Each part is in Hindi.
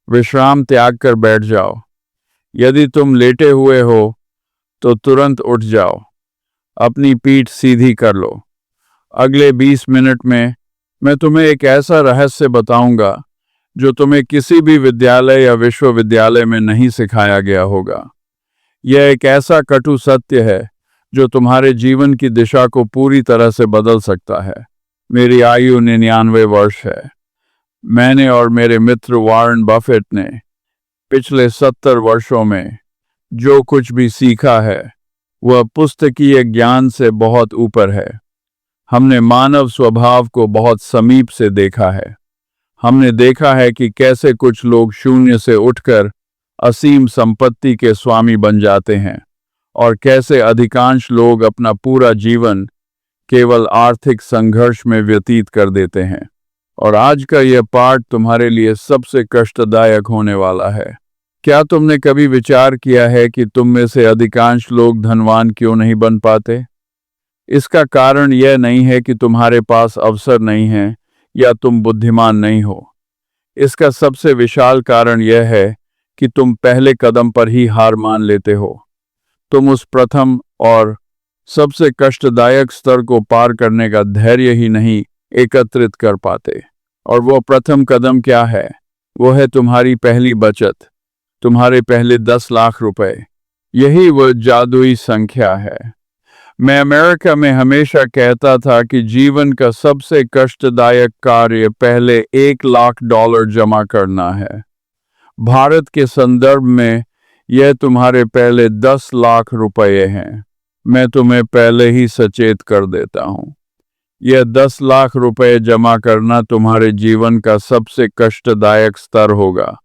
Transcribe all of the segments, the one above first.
विश्राम त्याग कर बैठ जाओ। यदि तुम लेटे हुए हो तो तुरंत उठ जाओ। अपनी पीठ सीधी कर लो। अगले 20 मिनट में मैं तुम्हें एक ऐसा रहस्य बताऊंगा जो तुम्हें किसी भी विद्यालय या विश्वविद्यालय में नहीं सिखाया गया होगा। यह एक ऐसा कटु सत्य है जो तुम्हारे जीवन की दिशा को पूरी तरह से बदल सकता है। मेरी आयु 99 वर्ष है। मैंने और मेरे मित्र वॉरेन बफेट ने पिछले 70 वर्षों में जो कुछ भी सीखा है वह पुस्तकीय ज्ञान से बहुत ऊपर है। हमने मानव स्वभाव को बहुत समीप से देखा है। हमने देखा है कि कैसे कुछ लोग शून्य से उठकर असीम संपत्ति के स्वामी बन जाते हैं और कैसे अधिकांश लोग अपना पूरा जीवन केवल आर्थिक संघर्ष में व्यतीत कर देते हैं। और आज का यह पाठ तुम्हारे लिए सबसे कष्टदायक होने वाला है। क्या तुमने कभी विचार किया है कि तुम में से अधिकांश लोग धनवान क्यों नहीं बन पाते? इसका कारण यह नहीं है कि तुम्हारे पास अवसर नहीं है या तुम बुद्धिमान नहीं हो। इसका सबसे विशाल कारण यह है कि तुम पहले कदम पर ही हार मान लेते हो। तुम उस प्रथम और सबसे कष्टदायक स्तर को पार करने का धैर्य ही नहीं एकत्रित कर पाते। और वो प्रथम कदम क्या है? वो है तुम्हारी पहली बचत, तुम्हारे पहले 10 लाख रुपए। यही वो जादुई संख्या है। मैं अमेरिका में हमेशा कहता था कि जीवन का सबसे कष्टदायक कार्य पहले $1 लाख जमा करना है। भारत के संदर्भ में यह तुम्हारे पहले 10 लाख रुपए हैं। मैं तुम्हें पहले ही सचेत कर देता हूं। यह 10 लाख रुपए जमा करना तुम्हारे जीवन का सबसे कष्टदायक स्तर होगा।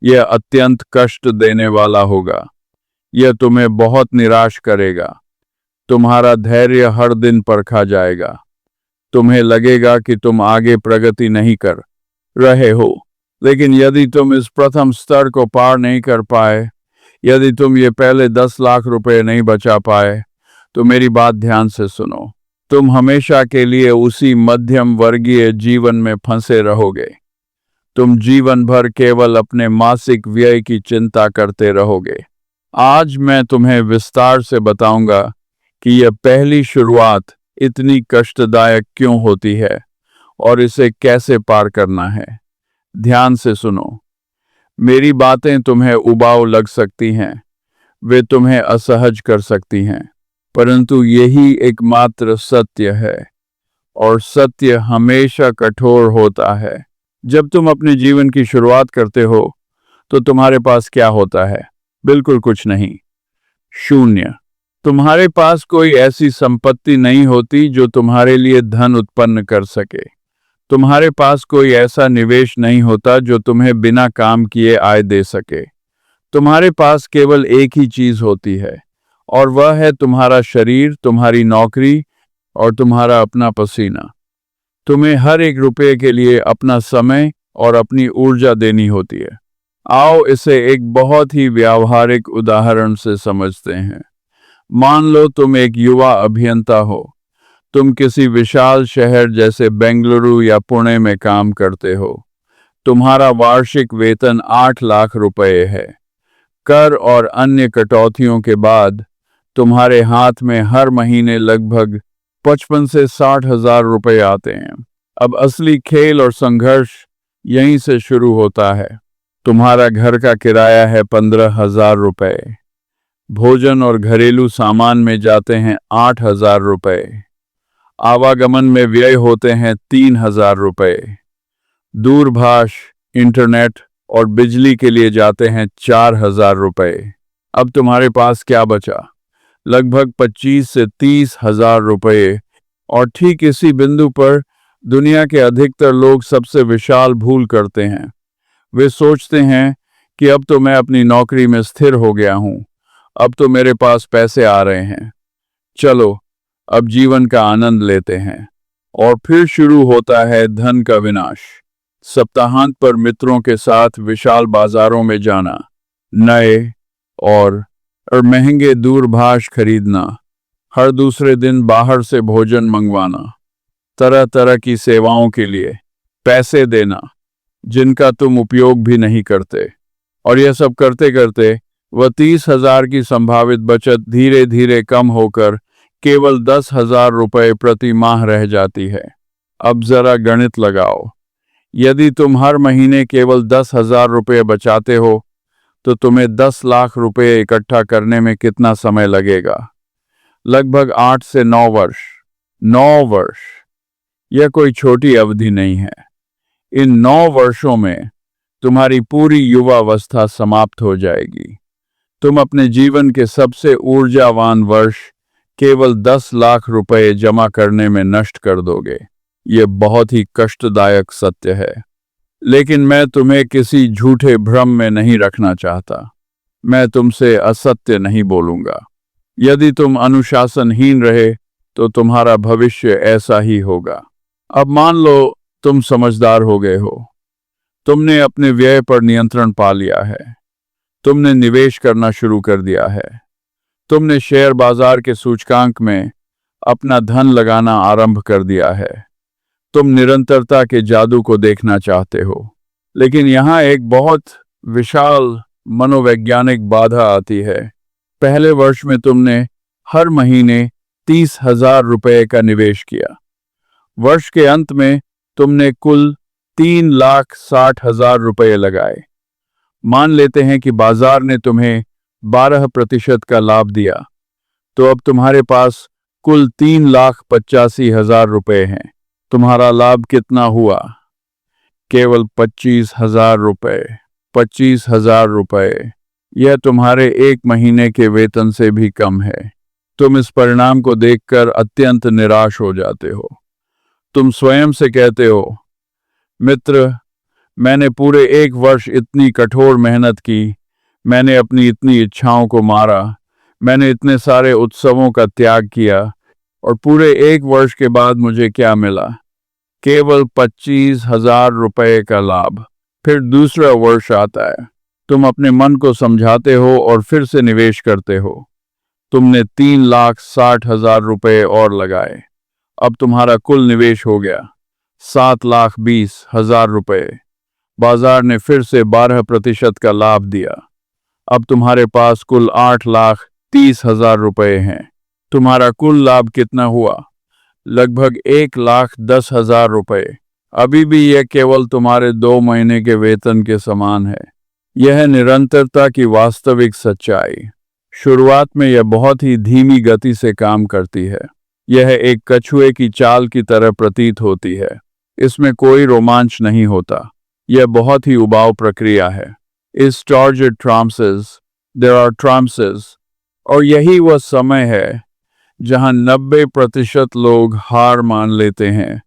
यह अत्यंत कष्ट देने वाला होगा। यह तुम्हें बहुत निराश करेगा। तुम्हारा धैर्य हर दिन परखा जाएगा। तुम्हें लगेगा कि तुम आगे प्रगति नहीं कर रहे हो। लेकिन यदि तुम इस प्रथम स्तर को पार नहीं कर पाए, यदि तुम ये पहले 10 लाख रुपए नहीं बचा पाए, तो मेरी बात ध्यान से सुनो। तुम हमेशा के लिए उसी मध्यम वर्गीय जीवन में फंसे रहोगे। तुम जीवन भर केवल अपने मासिक व्यय की चिंता करते रहोगे। आज मैं तुम्हें विस्तार से बताऊंगा कि यह पहली शुरुआत इतनी कष्टदायक क्यों होती है और इसे कैसे पार करना है। ध्यान से सुनो। मेरी बातें तुम्हें उबाऊ लग सकती हैं, वे तुम्हें असहज कर सकती हैं, परंतु यही एकमात्र सत्य है। और सत्य हमेशा कठोर होता है। जब तुम अपने जीवन की शुरुआत करते हो तो तुम्हारे पास क्या होता है? बिल्कुल कुछ नहीं। शून्य। तुम्हारे पास कोई ऐसी संपत्ति नहीं होती जो तुम्हारे लिए धन उत्पन्न कर सके। तुम्हारे पास कोई ऐसा निवेश नहीं होता जो तुम्हें बिना काम किए आय दे सके। तुम्हारे पास केवल एक ही चीज होती है और वह है तुम्हारा शरीर, तुम्हारी नौकरी और तुम्हारा अपना पसीना। तुम्हें हर एक रुपये के लिए अपना समय और अपनी ऊर्जा देनी होती है। आओ इसे एक बहुत ही व्यावहारिक उदाहरण से समझते हैं। मान लो तुम एक युवा अभियंता हो। तुम किसी विशाल शहर जैसे बेंगलुरु या पुणे में काम करते हो। तुम्हारा वार्षिक वेतन 8 लाख रुपए है। कर और अन्य कटौतियों के बाद तुम्हारे हाथ में हर महीने लगभग 55 से 60 हजार रुपए आते हैं। अब असली खेल और संघर्ष यहीं से शुरू होता है। तुम्हारा घर का किराया है 15,000 रुपए। भोजन और घरेलू सामान में जाते हैं 8,000 रुपए। आवागमन में व्यय होते हैं 3,000 रुपए। दूरभाष, इंटरनेट और बिजली के लिए जाते हैं 4,000 रुपए। अब तुम्हारे पास क्या बचा? लगभग 25 से 30,000 रुपए। और ठीक इसी बिंदु पर दुनिया के अधिकतर लोग सबसे विशाल भूल करते हैं। वे सोचते हैं कि अब तो मैं अपनी नौकरी में स्थिर हो गया हूं, अब तो मेरे पास पैसे आ रहे हैं, चलो अब जीवन का आनंद लेते हैं। और फिर शुरू होता है धन का विनाश। सप्ताहांत पर मित्रों के साथ विशाल बाजारों में जाना, नए और महंगे दूरभाष खरीदना, हर दूसरे दिन बाहर से भोजन मंगवाना, तरह तरह की सेवाओं के लिए पैसे देना, जिनका तुम उपयोग भी नहीं करते। और यह सब करते करते वह 30,000 की संभावित बचत धीरे धीरे कम होकर केवल 10,000 रुपये प्रति माह रह जाती है। अब जरा गणित लगाओ। यदि तुम हर महीने केवल 10,000 रुपये बचाते हो तो तुम्हें 10 लाख रुपये इकट्ठा करने में कितना समय लगेगा? लगभग 8 से 9 वर्ष। 9 वर्ष, यह कोई छोटी अवधि नहीं है। इन 9 वर्षों में तुम्हारी पूरी युवावस्था समाप्त हो जाएगी। तुम अपने जीवन के सबसे ऊर्जावान वर्ष केवल 10 लाख रुपए जमा करने में नष्ट कर दोगे। ये बहुत ही कष्टदायक सत्य है, लेकिन मैं तुम्हें किसी झूठे भ्रम में नहीं रखना चाहता। मैं तुमसे असत्य नहीं बोलूंगा। यदि तुम अनुशासनहीन रहे तो तुम्हारा भविष्य ऐसा ही होगा। अब मान लो तुम समझदार हो गए हो। तुमने अपने व्यय पर नियंत्रण पा लिया है। तुमने निवेश करना शुरू कर दिया है। तुमने शेयर बाजार के सूचकांक में अपना धन लगाना आरंभ कर दिया है। तुम निरंतरता के जादू को देखना चाहते हो। लेकिन यहाँ एक बहुत विशाल मनोवैज्ञानिक बाधा आती है। पहले वर्ष में तुमने हर महीने 30,000 रुपये का निवेश किया। वर्ष के अंत में तुमने कुल 3,60,000 रुपये लगाए। मान लेते हैं कि बाजार ने तुम्हें 12% का लाभ दिया, तो अब तुम्हारे पास कुल 3,85,000 रुपये हैं। तुम्हारा लाभ कितना हुआ? केवल 25,000 रुपये। 25,000 रुपये, यह तुम्हारे एक महीने के वेतन से भी कम है। तुम इस परिणाम को देखकर अत्यंत निराश हो जाते हो। तुम स्वयं से कहते हो, मित्र, मैंने पूरे 1 वर्ष इतनी कठोर मेहनत की, मैंने अपनी इतनी इच्छाओं को मारा, मैंने इतने सारे उत्सवों का त्याग किया, और पूरे 1 वर्ष के बाद मुझे क्या मिला? केवल 25,000 रुपये का लाभ। फिर दूसरा वर्ष आता है। तुम अपने मन को समझाते हो और फिर से निवेश करते हो। तुमने 3,60,000 रुपये और लगाए। अब तुम्हारा कुल निवेश हो गया 7,20,000 रुपये। बाजार ने फिर से 12% का लाभ दिया। अब तुम्हारे पास कुल 8,30,000 रुपये हैं। तुम्हारा कुल लाभ कितना हुआ? लगभग 1,10,000 रुपये। अभी भी यह केवल तुम्हारे 2 महीने के वेतन के समान है। यह है निरंतरता की वास्तविक सच्चाई। शुरुआत में यह बहुत ही धीमी गति से काम करती है। यह एक कछुए की चाल की तरह प्रतीत होती है। इसमें कोई रोमांच नहीं होता। यह बहुत ही उबाऊ प्रक्रिया है। इस टारगेट ट्रांसेस, देयर आर ट्रांसेस, और यही वह समय है जहां 90% लोग हार मान लेते हैं।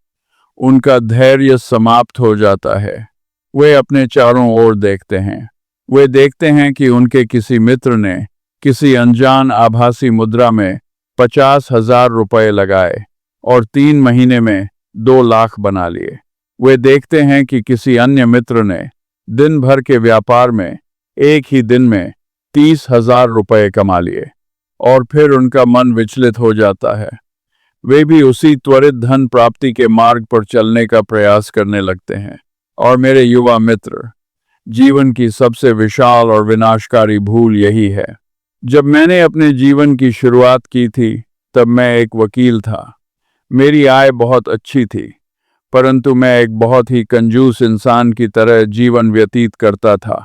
उनका धैर्य समाप्त हो जाता है। वे अपने चारों ओर देखते हैं। वे देखते हैं कि उनके किसी मित्र ने किसी अनजान आभासी मुद्रा में 50,000 रुपये लगाए और 3 महीने में 2 लाख बना लिए। वे देखते हैं कि किसी अन्य मित्र ने दिन भर के व्यापार में एक ही दिन में 30,000 रुपये कमा लिए, और फिर उनका मन विचलित हो जाता है। वे भी उसी त्वरित धन प्राप्ति के मार्ग पर चलने का प्रयास करने लगते हैं। और मेरे युवा मित्र, जीवन की सबसे विशाल और विनाशकारी भूल यही है। जब मैंने अपने जीवन की शुरुआत की थी तब मैं एक वकील था। मेरी आय बहुत अच्छी थी, परंतु मैं एक बहुत ही कंजूस इंसान की तरह जीवन व्यतीत करता था।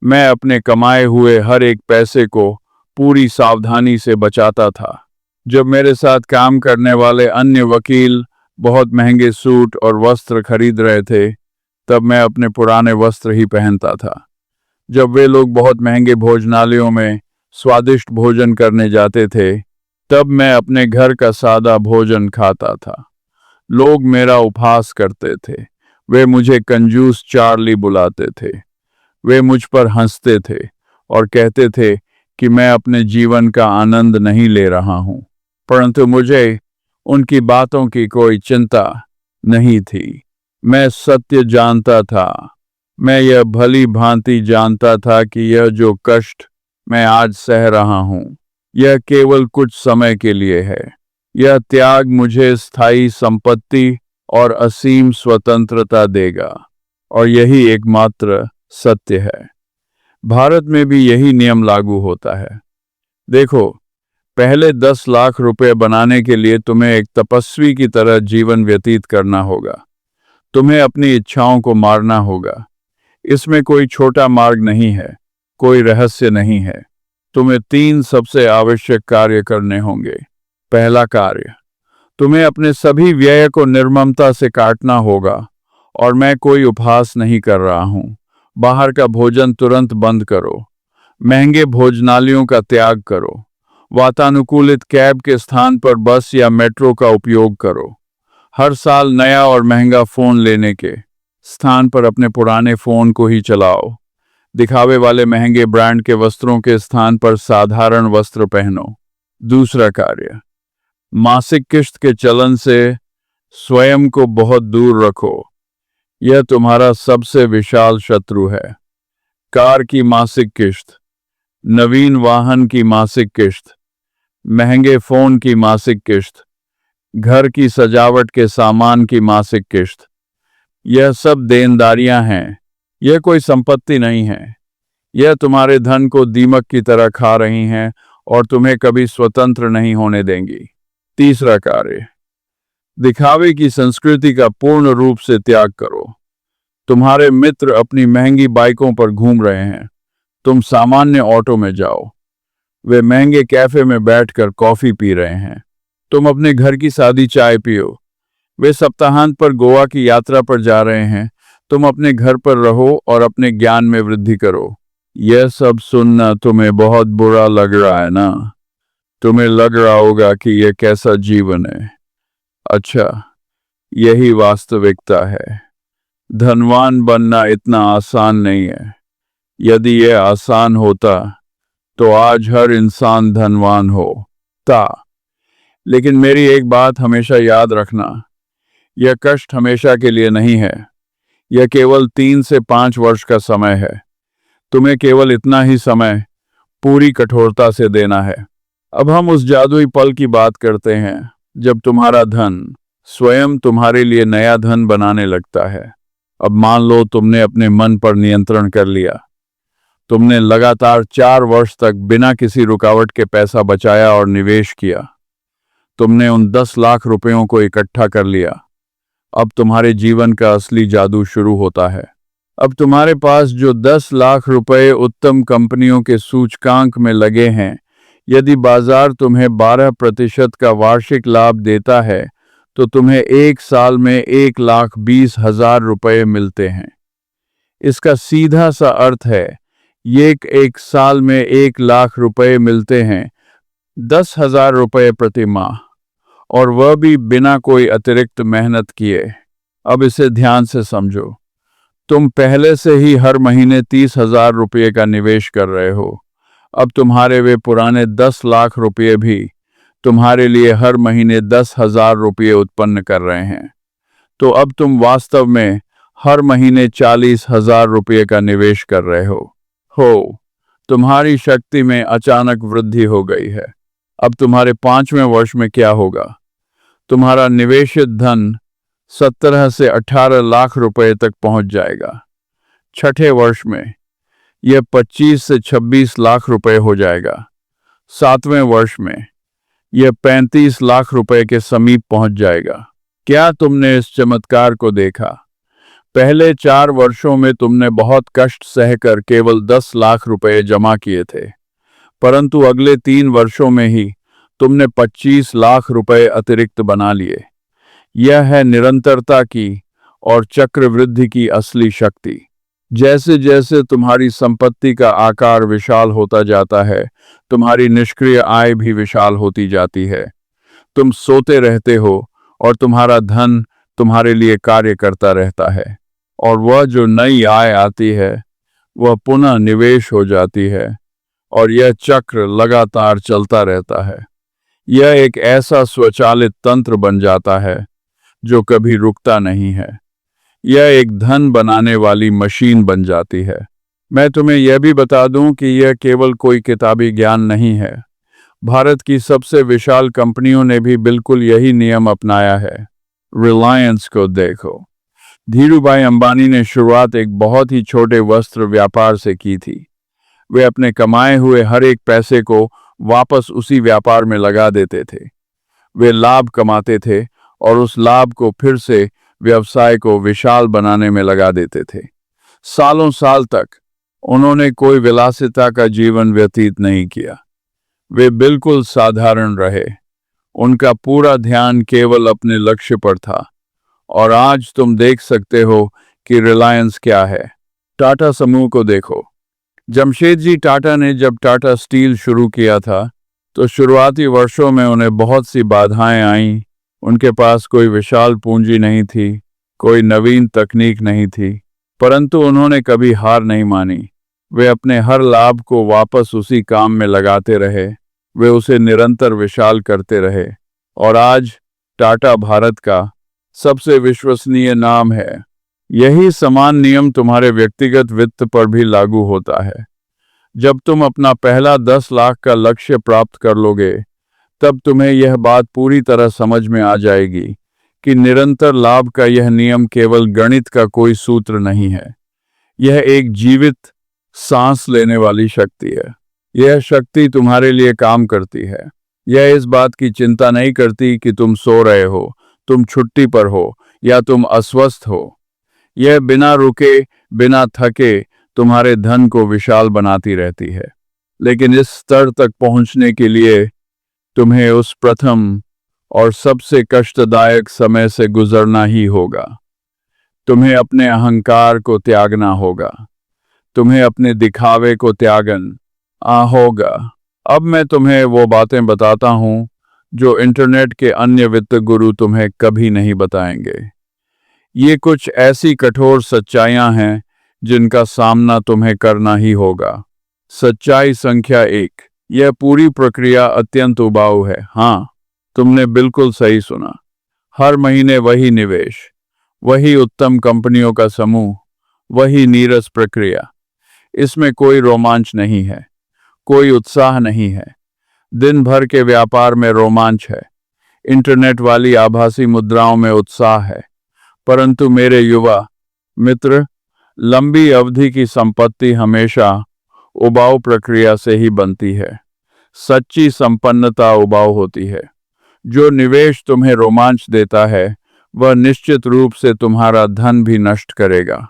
मैं अपने कमाए हुए हर एक पैसे को पूरी सावधानी से बचाता था। जब मेरे साथ काम करने वाले अन्य वकील बहुत महंगे सूट और वस्त्र खरीद रहे थे, तब मैं अपने पुराने वस्त्र ही पहनता था। जब वे लोग बहुत महंगे भोजनालयों में स्वादिष्ट भोजन करने जाते थे, तब मैं अपने घर का सादा भोजन खाता था। लोग मेरा उपहास करते थे। वे मुझे कंजूस चार्ली बुलाते थे। वे मुझ पर हंसते थे और कहते थे कि मैं अपने जीवन का आनंद नहीं ले रहा हूं। परंतु मुझे उनकी बातों की कोई चिंता नहीं थी। मैं सत्य जानता था। मैं यह भली भांति जानता था कि यह जो कष्ट मैं आज सह रहा हूं, यह केवल कुछ समय के लिए है। यह त्याग मुझे स्थायी संपत्ति और असीम स्वतंत्रता देगा। और यही एकमात्र सत्य है। भारत में भी यही नियम लागू होता है। देखो, पहले 10 लाख रुपए बनाने के लिए तुम्हें एक तपस्वी की तरह जीवन व्यतीत करना होगा। तुम्हें अपनी इच्छाओं को मारना होगा। इसमें कोई छोटा मार्ग नहीं है, कोई रहस्य नहीं है। तुम्हें 3 सबसे आवश्यक कार्य करने होंगे। पहला कार्य, तुम्हें अपने सभी व्यय को निर्ममता से काटना होगा। और मैं कोई उपहास नहीं कर रहा हूं। बाहर का भोजन तुरंत बंद करो। महंगे भोजनालयों का त्याग करो। वातानुकूलित कैब के स्थान पर बस या मेट्रो का उपयोग करो। हर साल नया और महंगा फोन लेने के स्थान पर अपने पुराने फोन को ही चलाओ। दिखावे वाले महंगे ब्रांड के वस्त्रों के स्थान पर साधारण वस्त्र पहनो। दूसरा कार्य, मासिक किश्त के चलन से स्वयं को बहुत दूर रखो। यह तुम्हारा सबसे विशाल शत्रु है। कार की मासिक किश्त, नवीन वाहन की मासिक किश्त, महंगे फोन की मासिक किश्त, घर की सजावट के सामान की मासिक किश्त, यह सब देनदारियां हैं। यह कोई संपत्ति नहीं है। यह तुम्हारे धन को दीमक की तरह खा रही हैं और तुम्हें कभी स्वतंत्र नहीं होने देंगी। तीसरा कार्य, दिखावे की संस्कृति का पूर्ण रूप से त्याग करो। तुम्हारे मित्र अपनी महंगी बाइकों पर घूम रहे हैं, तुम सामान्य ऑटो में जाओ। वे महंगे कैफे में बैठकर कॉफी पी रहे हैं, तुम अपने घर की सादी चाय पियो। वे सप्ताहांत पर गोवा की यात्रा पर जा रहे हैं, तुम अपने घर पर रहो और अपने ज्ञान में वृद्धि करो। यह सब सुनना तुम्हें बहुत बुरा लग रहा है ना? तुम्हें लग रहा होगा कि यह कैसा जीवन है। अच्छा, यही वास्तविकता है। धनवान बनना इतना आसान नहीं है। यदि यह आसान होता तो आज हर इंसान धनवान होता। लेकिन मेरी एक बात हमेशा याद रखना, यह कष्ट हमेशा के लिए नहीं है। यह केवल 3 से 5 वर्ष का समय है। तुम्हें केवल इतना ही समय पूरी कठोरता से देना है। अब हम उस जादुई पल की बात करते हैं जब तुम्हारा धन स्वयं तुम्हारे लिए नया धन बनाने लगता है। अब मान लो तुमने अपने मन पर नियंत्रण कर लिया। तुमने लगातार 4 वर्ष तक बिना किसी रुकावट के पैसा बचाया और निवेश किया। तुमने उन 10 लाख रुपयों को इकट्ठा कर लिया। अब तुम्हारे जीवन का असली जादू शुरू होता है। अब तुम्हारे पास जो 10 लाख रुपए उत्तम कंपनियों के सूचकांक में लगे हैं, यदि बाजार तुम्हें 12% का वार्षिक लाभ देता है तो तुम्हें 1 साल में 1,20,000 रुपये मिलते हैं। इसका सीधा सा अर्थ है, ये एक साल में 1 लाख रुपये मिलते हैं, 10,000 रुपये प्रति माह, और वह भी बिना कोई अतिरिक्त मेहनत किए। अब इसे ध्यान से समझो। तुम पहले से ही हर महीने 30,000 रुपये का निवेश कर रहे हो। अब तुम्हारे वे पुराने 10 लाख रुपये भी तुम्हारे लिए हर महीने 10,000 रुपये उत्पन्न कर रहे हैं। तो अब तुम वास्तव में हर महीने 40,000 रुपये का निवेश कर रहे हो। तुम्हारी शक्ति में अचानक वृद्धि हो गई है। अब तुम्हारे 5वें वर्ष में क्या होगा? तुम्हारा निवेशित धन 17 से 18 लाख रुपए तक पहुंच जाएगा। 6ठे वर्ष में यह 25 से 26 लाख रुपए हो जाएगा। 7वें वर्ष में यह 35 लाख रुपए के समीप पहुंच जाएगा। क्या तुमने इस चमत्कार को देखा? पहले 4 वर्षों में तुमने बहुत कष्ट सहकर केवल 10 लाख रुपए जमा किए थे, परंतु अगले 3 वर्षों में ही तुमने 25 लाख रुपए अतिरिक्त बना लिए। यह है निरंतरता की और चक्रवृद्धि की असली शक्ति। जैसे जैसे तुम्हारी संपत्ति का आकार विशाल होता जाता है, तुम्हारी निष्क्रिय आय भी विशाल होती जाती है। तुम सोते रहते हो और तुम्हारा धन तुम्हारे लिए कार्य करता रहता है, और वह जो नई आय आती है वह पुनः निवेश हो जाती है, और यह चक्र लगातार चलता रहता है। यह एक ऐसा स्वचालित तंत्र बन जाता है जो कभी रुकता नहीं है। यह एक धन बनाने वाली मशीन बन जाती है। मैं तुम्हें यह भी बता दूं कि यह केवल कोई किताबी ज्ञान नहीं है। भारत की सबसे विशाल कंपनियों ने भी बिल्कुल यही नियम अपनाया है। रिलायंस को देखो, धीरूभाई अंबानी ने शुरुआत एक बहुत ही छोटे वस्त्र व्यापार से की थी। वे अपने कमाए हुए हर एक पैसे को वापस उसी व्यापार में लगा देते थे। वे लाभ कमाते थे और उस लाभ को फिर से व्यवसाय को विशाल बनाने में लगा देते थे। सालों साल तक उन्होंने कोई विलासिता का जीवन व्यतीत नहीं किया। वे बिल्कुल साधारण रहे। उनका पूरा ध्यान केवल अपने लक्ष्य पर था। और आज तुम देख सकते हो कि रिलायंस क्या है। टाटा समूह को देखो। जमशेदजी टाटा ने जब टाटा स्टील शुरू किया था तो शुरुआती वर्षों में उन्हें बहुत सी बाधाएं आईं। उनके पास कोई विशाल पूंजी नहीं थी, कोई नवीन तकनीक नहीं थी, परंतु उन्होंने कभी हार नहीं मानी। वे अपने हर लाभ को वापस उसी काम में लगाते रहे। वे उसे निरंतर विशाल करते रहे और आज टाटा भारत का सबसे विश्वसनीय नाम है। यही समान नियम तुम्हारे व्यक्तिगत वित्त पर भी लागू होता है। जब तुम अपना पहला 10 लाख का लक्ष्य प्राप्त कर लोगे, तब तुम्हें यह बात पूरी तरह समझ में आ जाएगी कि निरंतर लाभ का यह नियम केवल गणित का कोई सूत्र नहीं है। यह एक जीवित सांस लेने वाली शक्ति है। यह शक्ति तुम्हारे लिए काम करती है। यह इस बात की चिंता नहीं करती कि तुम सो रहे हो, तुम छुट्टी पर हो या तुम अस्वस्थ हो। यह बिना रुके, बिना थके तुम्हारे धन को विशाल बनाती रहती है। लेकिन इस स्तर तक पहुंचने के लिए तुम्हें उस प्रथम और सबसे कष्टदायक समय से गुजरना ही होगा। तुम्हें अपने अहंकार को त्यागना होगा। तुम्हें अपने दिखावे को त्यागना होगा। अब मैं तुम्हें वो बातें बताता हूं जो इंटरनेट के अन्य वित्त गुरु तुम्हें कभी नहीं बताएंगे। ये कुछ ऐसी कठोर सच्चाइयां हैं जिनका सामना तुम्हें करना ही होगा। सच्चाई संख्या 1, यह पूरी प्रक्रिया अत्यंत उबाऊ है। हाँ, तुमने बिल्कुल सही सुना। हर महीने वही निवेश, वही उत्तम कंपनियों का समूह, वही नीरस प्रक्रिया। इसमें कोई रोमांच नहीं है, कोई उत्साह नहीं है। दिन भर के व्यापार में रोमांच है, इंटरनेट वाली आभासी मुद्राओं में उत्साह है, परंतु मेरे युवा मित्र, लंबी अवधि की संपत्ति हमेशा उबाऊ प्रक्रिया से ही बनती है। सच्ची संपन्नता उबाऊ होती है। जो निवेश तुम्हें रोमांच देता है, वह निश्चित रूप से तुम्हारा धन भी नष्ट करेगा।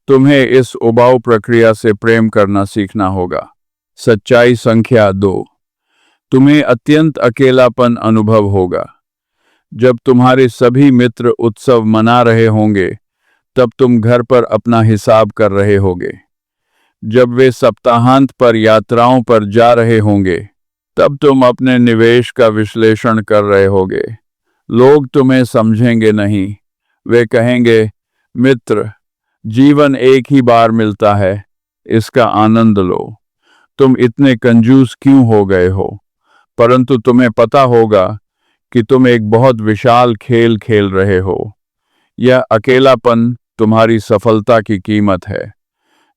तुम्हें इस उबाऊ प्रक्रिया से प्रेम करना सीखना होगा। सच्चाई संख्या 2, तुम्हें अत्यंत अकेलापन अनुभव होगा। जब तुम्हारे सभी मित्र उत्सव मना रहे होंगे, तब तुम घर पर अपना हिसाब कर रहे होगे। जब वे सप्ताहांत पर यात्राओं पर जा रहे होंगे, तब तुम अपने निवेश का विश्लेषण कर रहे होगे। लोग तुम्हें समझेंगे नहीं। वे कहेंगे, मित्र, जीवन एक ही बार मिलता है, इसका आनंद लो। तुम इतने कंजूस क्यों हो गए हो? परंतु तुम्हें पता होगा कि तुम एक बहुत विशाल खेल खेल रहे हो। यह अकेलापन तुम्हारी सफलता की कीमत है।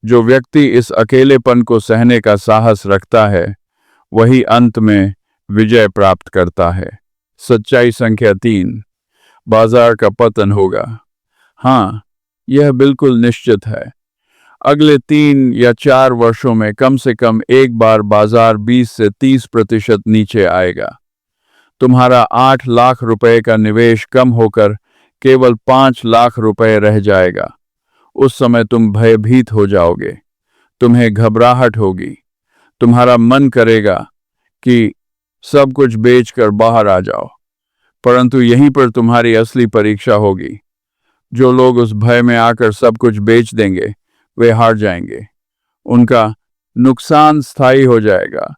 जो व्यक्ति इस अकेलेपन को सहने का साहस रखता है, वही अंत में विजय प्राप्त करता है। सच्चाई संख्या 3, बाजार का पतन होगा। हाँ, यह बिल्कुल निश्चित है। अगले 3 या 4 वर्षों में कम से कम एक बार बाजार 20 से 30% नीचे आएगा। तुम्हारा 8 लाख रुपए का निवेश कम होकर केवल 5 लाख रुपए रह जाएगा। उस समय तुम भयभीत हो जाओगे। तुम्हें घबराहट होगी। तुम्हारा मन करेगा कि सब कुछ बेचकर बाहर आ जाओ। परंतु यहीं पर तुम्हारी असली परीक्षा होगी। जो लोग उस भय में आकर सब कुछ बेच देंगे, वे हार जाएंगे। उनका नुकसान स्थायी हो जाएगा।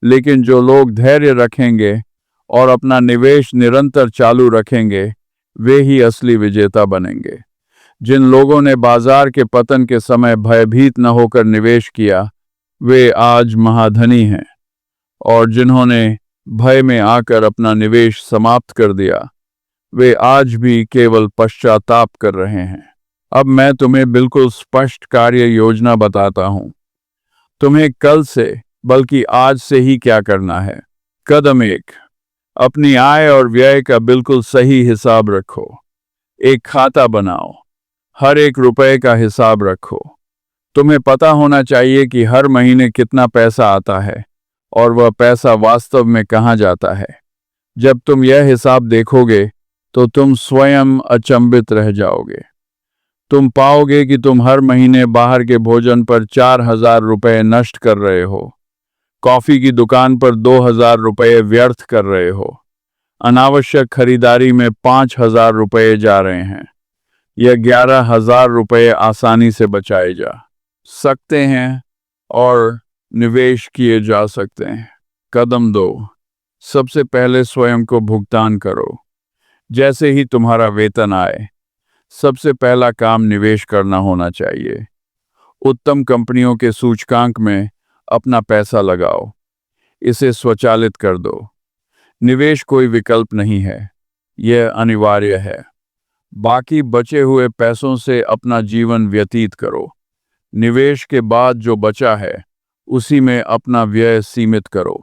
लेकिन जो लोग धैर्य रखेंगे और अपना निवेश निरंतर चालू रखेंगे, वे ही असली विजेता बनेंगे। जिन लोगों ने बाजार के पतन के समय भयभीत न होकर निवेश किया, वे आज महाधनी हैं। और जिन्होंने भय में आकर अपना निवेश समाप्त कर दिया, वे आज भी केवल पश्चाताप कर रहे हैं। अब मैं तुम्हें बिल्कुल स्पष्ट कार्य योजना बताता हूं। तुम्हें कल से, बल्कि आज से ही क्या करना है। कदम 1, अपनी आय और व्यय का बिल्कुल सही हिसाब रखो। एक खाता बनाओ। हर एक रुपए का हिसाब रखो। तुम्हें पता होना चाहिए कि हर महीने कितना पैसा आता है और वह पैसा वास्तव में कहाँ जाता है। जब तुम यह हिसाब देखोगे तो तुम स्वयं अचंभित रह जाओगे। तुम पाओगे कि तुम हर महीने बाहर के भोजन पर 4,000 रुपये नष्ट कर रहे हो, कॉफी की दुकान पर 2,000 रुपये व्यर्थ कर रहे हो, अनावश्यक खरीदारी में 5,000 रुपये जा रहे हैं। यह 11,000 रुपये आसानी से बचाए जा सकते हैं और निवेश किए जा सकते हैं। कदम 2, सबसे पहले स्वयं को भुगतान करो। जैसे ही तुम्हारा वेतन आए, सबसे पहला काम निवेश करना होना चाहिए। उत्तम कंपनियों के सूचकांक में अपना पैसा लगाओ, इसे स्वचालित कर दो। निवेश कोई विकल्प नहीं है, यह अनिवार्य है। बाकी बचे हुए पैसों से अपना जीवन व्यतीत करो। निवेश के बाद जो बचा है उसी में अपना व्यय सीमित करो।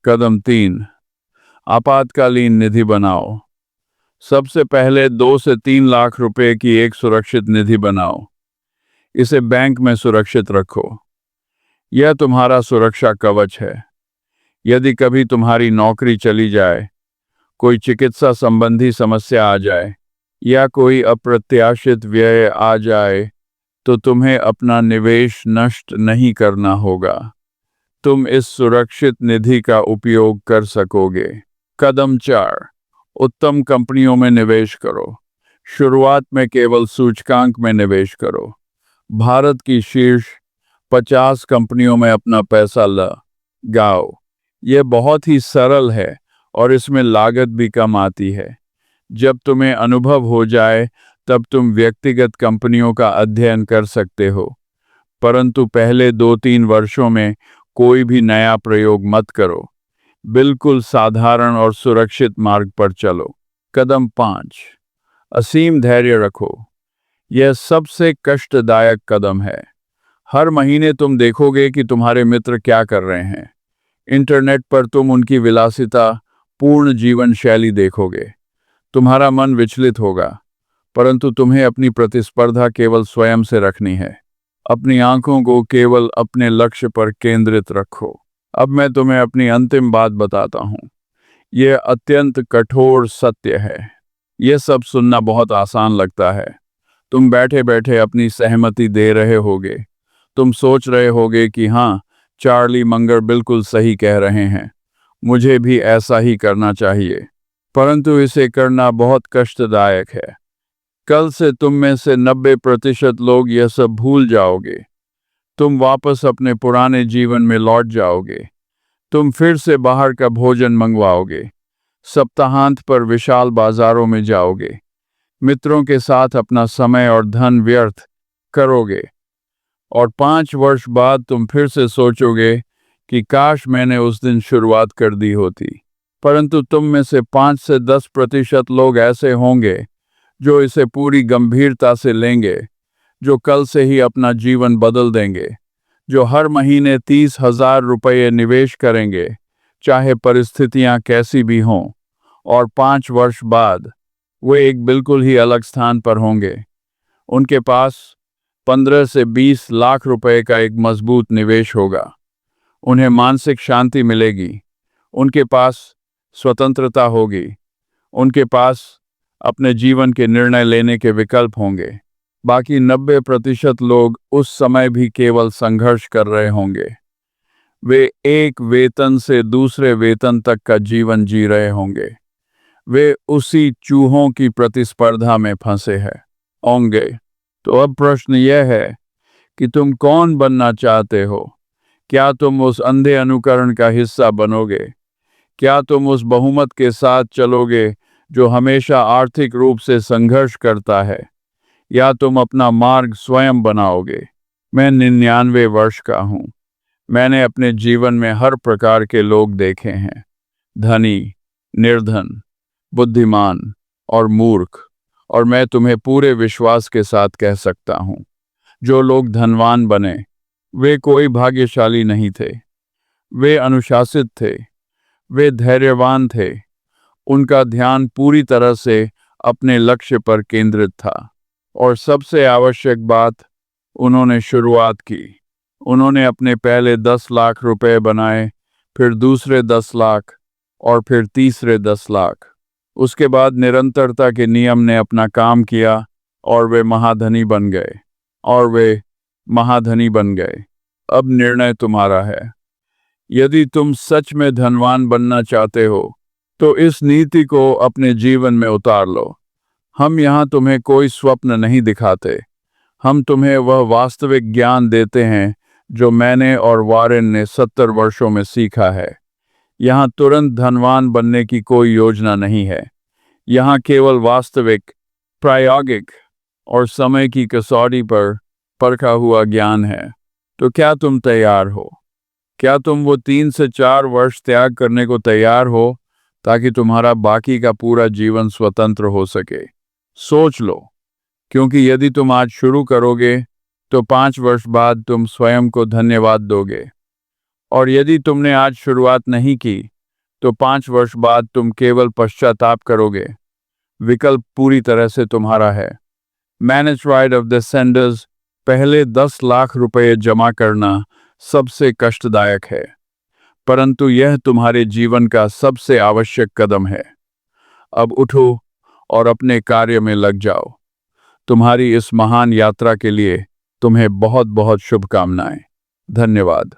कदम 3, आपातकालीन निधि बनाओ। सबसे पहले 2 से 3 लाख रुपए की एक सुरक्षित निधि बनाओ। इसे बैंक में सुरक्षित रखो। यह तुम्हारा सुरक्षा कवच है। यदि कभी तुम्हारी नौकरी चली जाए, कोई चिकित्सा संबंधी समस्या आ जाए या कोई अप्रत्याशित व्यय आ जाए, तो तुम्हें अपना निवेश नष्ट नहीं करना होगा। तुम इस सुरक्षित निधि का उपयोग कर सकोगे। कदम 4, उत्तम कंपनियों में निवेश करो। शुरुआत में केवल सूचकांक में निवेश करो। भारत की शीर्ष 50 कंपनियों में अपना पैसा लगाओ। यह बहुत ही सरल है और इसमें लागत भी कम आती है। जब तुम्हें अनुभव हो जाए तब तुम व्यक्तिगत कंपनियों का अध्ययन कर सकते हो, परंतु पहले 2-3 वर्षों में कोई भी नया प्रयोग मत करो। बिल्कुल साधारण और सुरक्षित मार्ग पर चलो। कदम 5, असीम धैर्य रखो। यह सबसे कष्टदायक कदम है। हर महीने तुम देखोगे कि तुम्हारे मित्र क्या कर रहे हैं। इंटरनेट पर तुम उनकी विलासिता पूर्ण जीवन शैली देखोगे। तुम्हारा मन विचलित होगा, परंतु तुम्हें अपनी प्रतिस्पर्धा केवल स्वयं से रखनी है। अपनी आंखों को केवल अपने लक्ष्य पर केंद्रित रखो। अब मैं तुम्हें अपनी अंतिम बात बताता हूँ। यह अत्यंत कठोर सत्य है। यह सब सुनना बहुत आसान लगता है। तुम बैठे बैठे अपनी सहमति दे रहे होगे। तुम सोच रहे होगे कि हाँ, चार्ली मंगर बिल्कुल सही कह रहे हैं, मुझे भी ऐसा ही करना चाहिए। परंतु इसे करना बहुत कष्टदायक है। कल से तुम में से 90% लोग यह सब भूल जाओगे। तुम वापस अपने पुराने जीवन में लौट जाओगे। तुम फिर से बाहर का भोजन मंगवाओगे, सप्ताहांत पर विशाल बाजारों में जाओगे, मित्रों के साथ अपना समय और धन व्यर्थ करोगे, और 5 वर्ष बाद तुम फिर से सोचोगे कि काश मैंने उस दिन शुरुआत कर दी होती। परंतु तुम में से 5 से 10% लोग ऐसे होंगे जो इसे पूरी गंभीरता से लेंगे, जो कल से ही अपना जीवन बदल देंगे, जो हर महीने 30,000 रुपये निवेश करेंगे, चाहे परिस्थितियां कैसी भी हों, और 5 वर्ष बाद वे एक बिल्कुल ही अलग स्थान पर होंगे। उनके पास 15 से 20 लाख रुपए का एक मजबूत निवेश होगा। उन्हें मानसिक शांति मिलेगी। उनके पास स्वतंत्रता होगी। उनके पास अपने जीवन के निर्णय लेने के विकल्प होंगे। बाकी 90% लोग उस समय भी केवल संघर्ष कर रहे होंगे। वे एक वेतन से दूसरे वेतन तक का जीवन जी रहे होंगे। वे उसी चूहों की प्रतिस्पर्धा में फंसे हैं होंगे। तो अब प्रश्न यह है कि तुम कौन बनना चाहते हो? क्या तुम उस अंधे अनुकरण का हिस्सा बनोगे? क्या तुम उस बहुमत के साथ चलोगे जो हमेशा आर्थिक रूप से संघर्ष करता है, या तुम अपना मार्ग स्वयं बनाओगे? मैं 99 वर्ष का हूँ। मैंने अपने जीवन में हर प्रकार के लोग देखे हैं, धनी, निर्धन, बुद्धिमान और मूर्ख, और मैं तुम्हें पूरे विश्वास के साथ कह सकता हूँ, जो लोग धनवान बने वे कोई भाग्यशाली नहीं थे। वे अनुशासित थे, वे धैर्यवान थे, उनका ध्यान पूरी तरह से अपने लक्ष्य पर केंद्रित था। और सबसे आवश्यक बात, उन्होंने शुरुआत की। उन्होंने अपने पहले 10 लाख रुपए बनाए, फिर दूसरे 10 लाख और फिर तीसरे 10 लाख। उसके बाद निरंतरता के नियम ने अपना काम किया और वे महाधनी बन गए। अब निर्णय तुम्हारा है। यदि तुम सच में धनवान बनना चाहते हो तो इस नीति को अपने जीवन में उतार लो। हम यहाँ तुम्हें कोई स्वप्न नहीं दिखाते, हम तुम्हें वह वास्तविक ज्ञान देते हैं जो मैंने और वारेन ने 70 वर्षों में सीखा है। यहाँ तुरंत धनवान बनने की कोई योजना नहीं है। यहाँ केवल वास्तविक, प्रायोगिक और समय की कसौटी पर परखा हुआ ज्ञान है। तो क्या तुम तैयार हो? क्या तुम वो 3 से 4 वर्ष त्याग करने को तैयार हो ताकि तुम्हारा बाकी का पूरा जीवन स्वतंत्र हो सके? सोच लो, क्योंकि यदि तुम आज शुरू करोगे तो 5 वर्ष बाद तुम स्वयं को धन्यवाद दोगे, और यदि तुमने आज शुरुआत नहीं की तो 5 वर्ष बाद तुम केवल पश्चाताप करोगे। विकल्प पूरी तरह से तुम्हारा है। Manage right of the Sanders, पहले 10 लाख रुपए जमा करना सबसे कष्टदायक है, परंतु यह तुम्हारे जीवन का सबसे आवश्यक कदम है। अब उठो और अपने कार्य में लग जाओ। तुम्हारी इस महान यात्रा के लिए तुम्हें बहुत बहुत शुभकामनाएं। धन्यवाद।